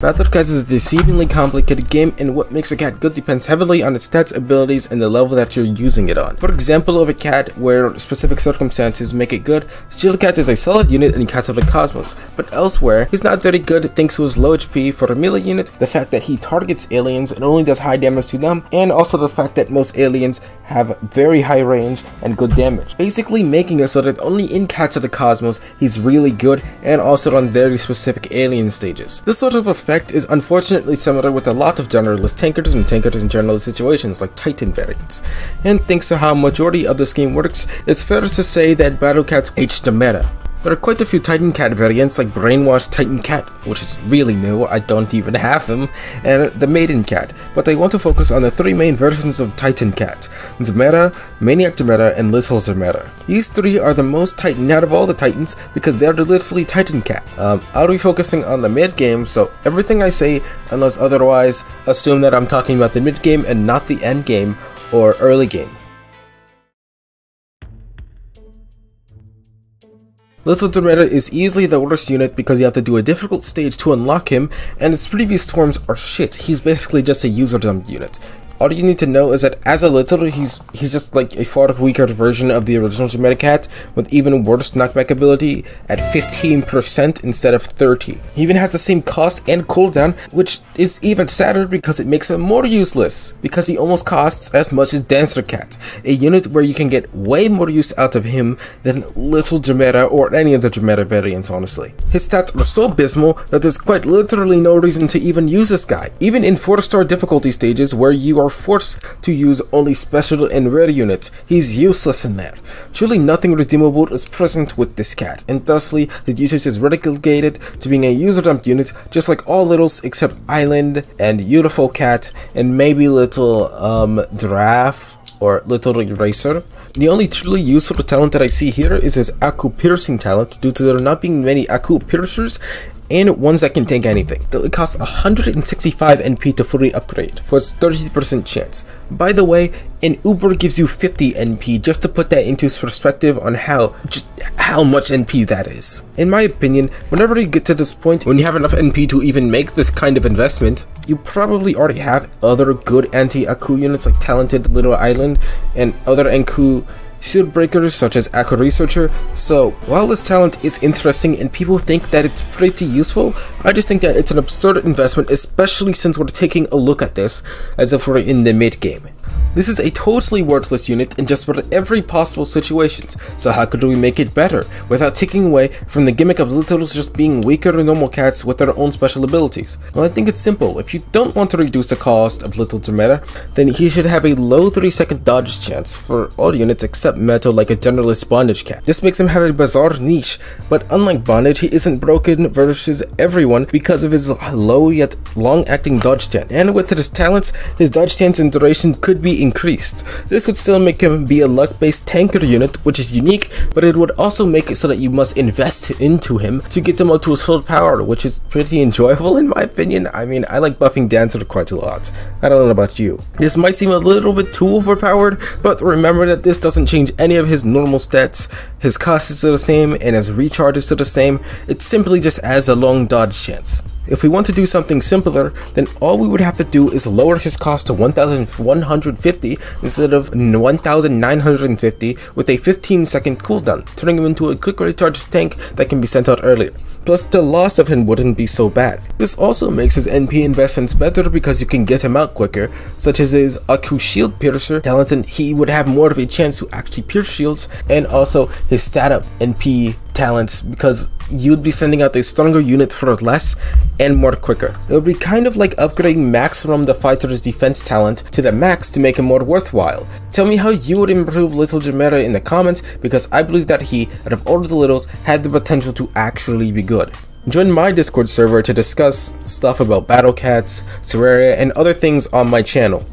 Battle Cats is a deceivingly complicated game, and what makes a cat good depends heavily on its stats, abilities, and the level that you're using it on. For example of a cat where specific circumstances make it good, Shield Cat is a solid unit in Cats of the Cosmos, but elsewhere, he's not very good thanks to his low HP for a melee unit, the fact that he targets aliens and only does high damage to them, and also the fact that most aliens have very high range and good damage, basically making it so that only in Cats of the Cosmos he's really good, and also on very specific alien stages. This sort of effect is unfortunately similar with a lot of generalist tankers and tankers in generalist situations like Titan variants, and thanks to how majority of this game works, it's fair to say that Battle Cats H Jamiera. There are quite a few Titan Cat variants like Brainwashed Titan Cat, which is really new, I don't even have him, and the Maiden Cat, but I want to focus on the three main versions of Titan Cat: Jamiera, Maniac Jamiera, and Little Jamiera. These three are the most Titan out of all the Titans because they're literally Titan Cat. I'll be focusing on the mid game, so everything I say, unless otherwise, assume that I'm talking about the mid game and not the end game or early game. Little Jamiera is easily the worst unit because you have to do a difficult stage to unlock him, and its previous forms are shit. He's basically just a user dump unit. All you need to know is that as a little, he's just like a far weaker version of the original Jamiera Cat, with even worse knockback ability at 15% instead of 30%. He even has the same cost and cooldown, which is even sadder because it makes him more useless, because he almost costs as much as Dancer Cat, a unit where you can get way more use out of him than Little Jamiera or any of the Jamiera variants, honestly. His stats are so abysmal that there's quite literally no reason to even use this guy, even in 4-star difficulty stages where you are forced to use only special and rare units. He's useless in there. Truly nothing redeemable is present with this cat, and thusly his usage is relegated to being a user dump unit just like all littles except Island and Beautiful Cat and maybe Little Giraffe or Little Eraser. The only truly useful talent that I see here is his Aku Piercing talent due to there not being many Aku Piercers and ones that can tank anything. It costs 165 NP to fully upgrade for its 30% chance. By the way, an Uber gives you 50 NP, just to put that into perspective on how much NP that is. In my opinion, whenever you get to this point, when you have enough NP to even make this kind of investment, you probably already have other good anti-Aku units like Talented Little Island and other Aku shield breakers such as Aku Researcher. So while this talent is interesting and people think that it's pretty useful, I just think that it's an absurd investment, especially since we're taking a look at this as if we're in the mid game. This is a totally worthless unit in just about every possible situations, so how could we make it better without taking away from the gimmick of littles just being weaker than normal cats with their own special abilities? Well, I think it's simple. If you don't want to reduce the cost of Little Jamiera, then he should have a low 3-second dodge chance for all units except Metal, like a generalist Bondage Cat. This makes him have a bizarre niche, but unlike Bondage, he isn't broken versus everyone because of his low yet long-acting dodge chance, and with his talents, his dodge chance and duration could be increased. This would still make him be a luck-based tanker unit, which is unique, but it would also make it so that you must invest into him to get him up to his full power, which is pretty enjoyable in my opinion. I mean, I like buffing Dancer quite a lot. I don't know about you. This might seem a little bit too overpowered, but remember that this doesn't change any of his normal stats. His cost is still the same and his recharge is still the same. It simply just adds a long dodge chance. If we want to do something simpler, then all we would have to do is lower his cost to 1,150 instead of 1,950 with a 15-second cooldown, turning him into a quick recharge tank that can be sent out earlier. Plus, the loss of him wouldn't be so bad. This also makes his NP investments better because you can get him out quicker, such as his Aku Shield Piercer talent, and he would have more of a chance to actually pierce shields, and also his stat up NP talents because you'd be sending out a stronger unit for less and more quicker. It would be kind of like upgrading Maximum the fighter's defense talent to the max to make him more worthwhile. Tell me how you would improve Little Jamiera in the comments, because I believe that he, out of all of the littles, had the potential to actually be good. Join my Discord server to discuss stuff about Battle Cats, Terraria, and other things on my channel.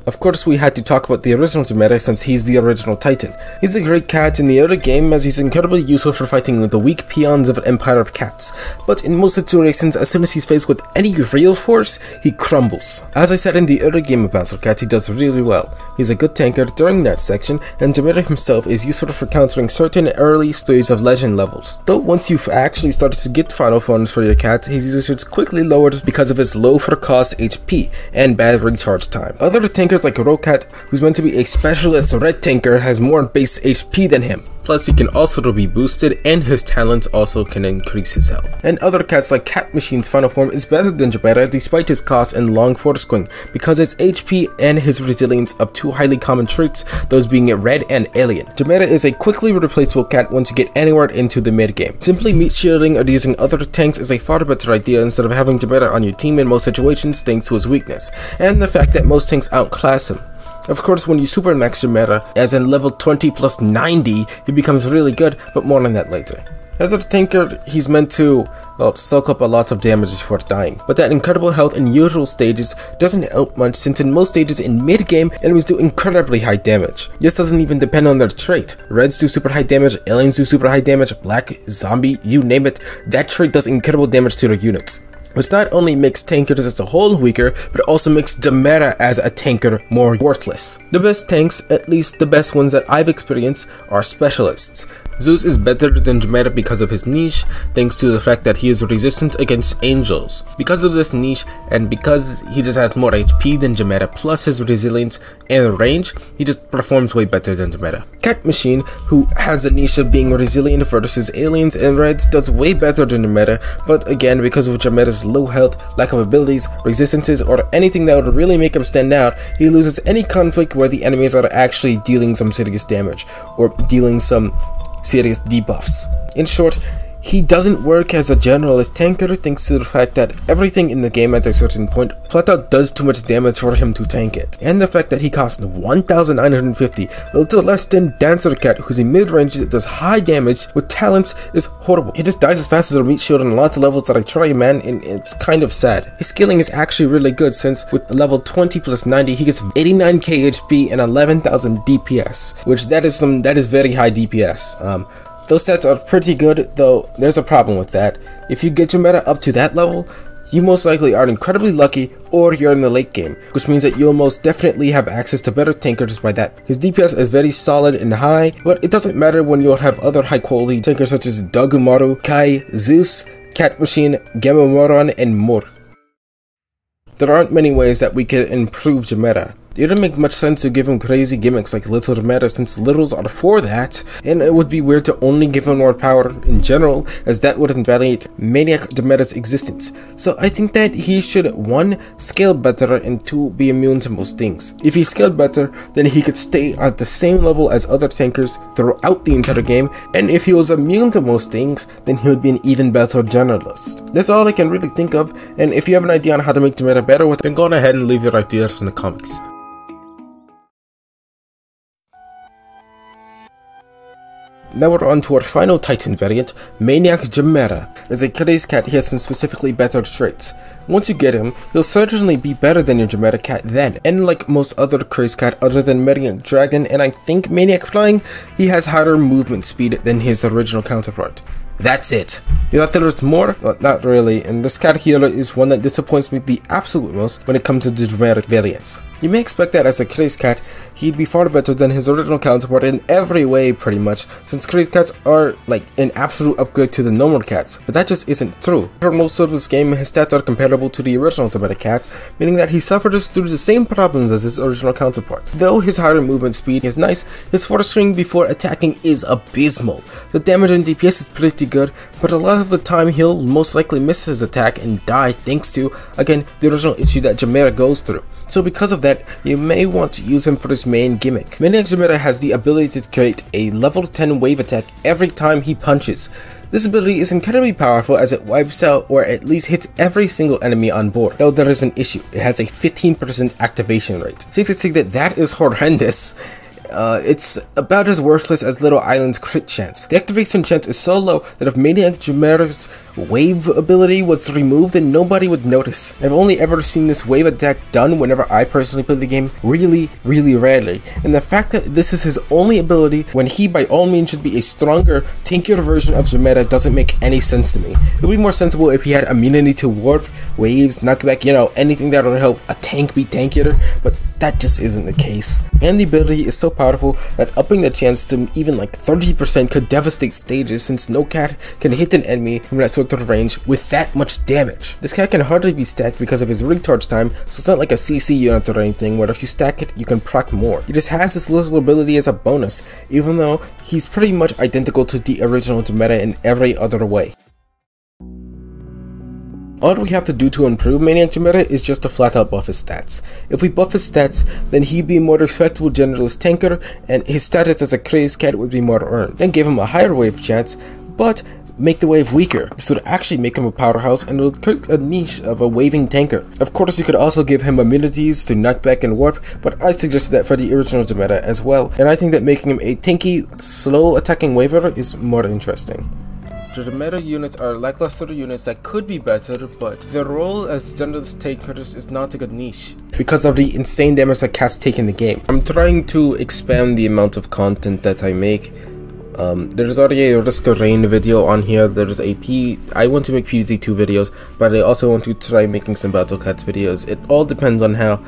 Of course, we had to talk about the original Jamiera since he's the original Titan. He's a great cat in the early game as he's incredibly useful for fighting with the weak peons of an empire of cats, but in most situations, as soon as he's faced with any real force, he crumbles. As I said in the early game of Battle Cat, he does really well. He's a good tanker during that section, and Jamiera himself is useful for countering certain early stage of legend levels. Though once you've actually started to get final forms for your cat, his usage quickly lowers because of his low for cost HP and bad recharge time. Other tankers like Rokat, who's meant to be a specialist red tanker, has more base HP than him. Plus, he can also be boosted, and his talent also can increase his health. And other cats like Cat Machine's final form is better than Jamiera despite his cost and long force swing, because his HP and his resilience of two highly common traits, those being red and alien. Jamiera is a quickly replaceable cat once you get anywhere into the mid game. Simply meat shielding or using other tanks is a far better idea instead of having Jamiera on your team in most situations thanks to his weakness, and the fact that most tanks outclass him. Of course, when you supermax Jamiera, as in level 20 plus 90, he becomes really good, but more on that later. As a tanker, he's meant to, well, soak up a lot of damage before dying, but that incredible health in usual stages doesn't help much since in most stages in mid-game, enemies do incredibly high damage. This doesn't even depend on their trait. Reds do super high damage, aliens do super high damage, black, zombie, you name it, that trait does incredible damage to their units. Which not only makes tankers as a whole weaker, but also makes Jamiera as a tanker more worthless. The best tanks, at least the best ones that I've experienced, are specialists. Zeus is better than Jamiera because of his niche, thanks to the fact that he is resistant against angels. Because of this niche, and because he just has more HP than Jamiera, plus his resilience and range, he just performs way better than Jamiera. Cat Machine, who has a niche of being resilient versus aliens and reds, does way better than Jamiera, but again, because of Jamiera's low health, lack of abilities, resistances, or anything that would really make him stand out, he loses any conflict where the enemies are actually dealing some serious damage, or dealing some serious debuffs. In short, he doesn't work as a generalist tanker thanks to the fact that everything in the game at a certain point flat out does too much damage for him to tank it. And the fact that he costs 1950, a little less than Dancer Cat, who's a mid-range that does high damage with talents, is horrible. He just dies as fast as a meat shield on a lot of levels that I try, man, and it's kind of sad. His scaling is actually really good since with level 20 plus 90 he gets 89k HP and 11,000 DPS, which that is very high DPS. Those stats are pretty good, though there's a problem with that. If you get your meta up to that level, you most likely are incredibly lucky, or you're in the late game, which means that you'll most definitely have access to better tankers by that. His DPS is very solid and high, but it doesn't matter when you'll have other high quality tankers such as Dagumaru, Kai, Zeus, Cat Machine, Gamemoron, and more. There aren't many ways that we can improve Jamiera. It wouldn't make much sense to give him crazy gimmicks like Little Jamiera since littles are for that, and it would be weird to only give him more power in general, as that would invalidate Maniac Jamiera's existence. So I think that he should 1. Scale better, and 2. Be immune to most things. If he scaled better, then he could stay at the same level as other tankers throughout the entire game, and if he was immune to most things, then he would be an even better generalist. That's all I can really think of, and if you have an idea on how to make Jamiera better, then go on ahead and leave your ideas in the comments. Now we're on to our final Titan variant, Maniac Jamiera. As a crazy cat, he has some specifically better traits. Once you get him, he'll certainly be better than your Jamiera cat then, and like most other crazy cat other than Maniac Dragon and I think Maniac Flying, he has higher movement speed than his original counterpart. That's it. You thought there was more? Well, not really, and this cat here is one that disappoints me the absolute most when it comes to the Jamiera variants. You may expect that as a crazy cat, he'd be far better than his original counterpart in every way pretty much, since crazy cats are like an absolute upgrade to the normal cats, but that just isn't true. For most of this game, his stats are comparable to the original Jamiera cat, meaning that he suffers through the same problems as his original counterpart. Though his higher movement speed is nice, his force swing before attacking is abysmal. The damage and DPS is pretty good, but a lot of the time he'll most likely miss his attack and die thanks to, again, the original issue that Jamiera goes through. So because of that, you may want to use him for his main gimmick. Maniac Jamiera has the ability to create a level 10 wave attack every time he punches. This ability is incredibly powerful as it wipes out or at least hits every single enemy on board. Though there is an issue, it has a 15% activation rate. Safe to say that is horrendous. It's about as worthless as Little Island's crit chance. The activation chance is so low that if Maniac Jamiera's wave ability was removed, then nobody would notice. I've only ever seen this wave attack done whenever I personally play the game really rarely, and the fact that this is his only ability when he by all means should be a stronger, tankier version of Jamiera doesn't make any sense to me. It would be more sensible if he had immunity to warp, waves, knockback, you know, anything that would help a tank be tankier, but that just isn't the case. And the ability is so powerful that upping the chance to even like 30% could devastate stages, since no cat can hit an enemy from that sort of range with that much damage. This cat can hardly be stacked because of his recharge time, so it's not like a CC unit or anything where if you stack it, you can proc more. He just has this little ability as a bonus, even though he's pretty much identical to the original Jamiera in every other way. All we have to do to improve Maniac Jamiera is just to flat out buff his stats. If we buff his stats, then he'd be a more respectable generalist tanker, and his status as a crazed cat would be more earned. Then give him a higher wave chance, but make the wave weaker. This would actually make him a powerhouse and would create a niche of a waving tanker. Of course, you could also give him immunities to knockback and warp, but I suggested that for the original Jamiera as well, and I think that making him a tanky, slow attacking waver is more interesting. The Jamiera units are lackluster units that could be better, but their role as generalist tankers is not a good niche because of the insane damage that cats take in the game. I'm trying to expand the amount of content that I make. There's already a Risk of Rain video on here. There's I want to make PvZ2 videos, but I also want to try making some Battle Cats videos. It all depends on how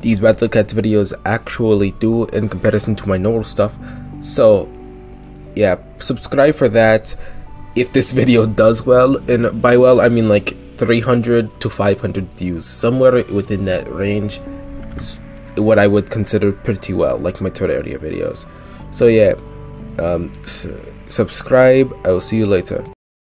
these Battle Cats videos actually do in comparison to my normal stuff. So yeah, subscribe for that. If this video does well, and by well I mean like 300 to 500 views, somewhere within that range is what I would consider pretty well, like my Terraria videos. So yeah, subscribe. I will see you later.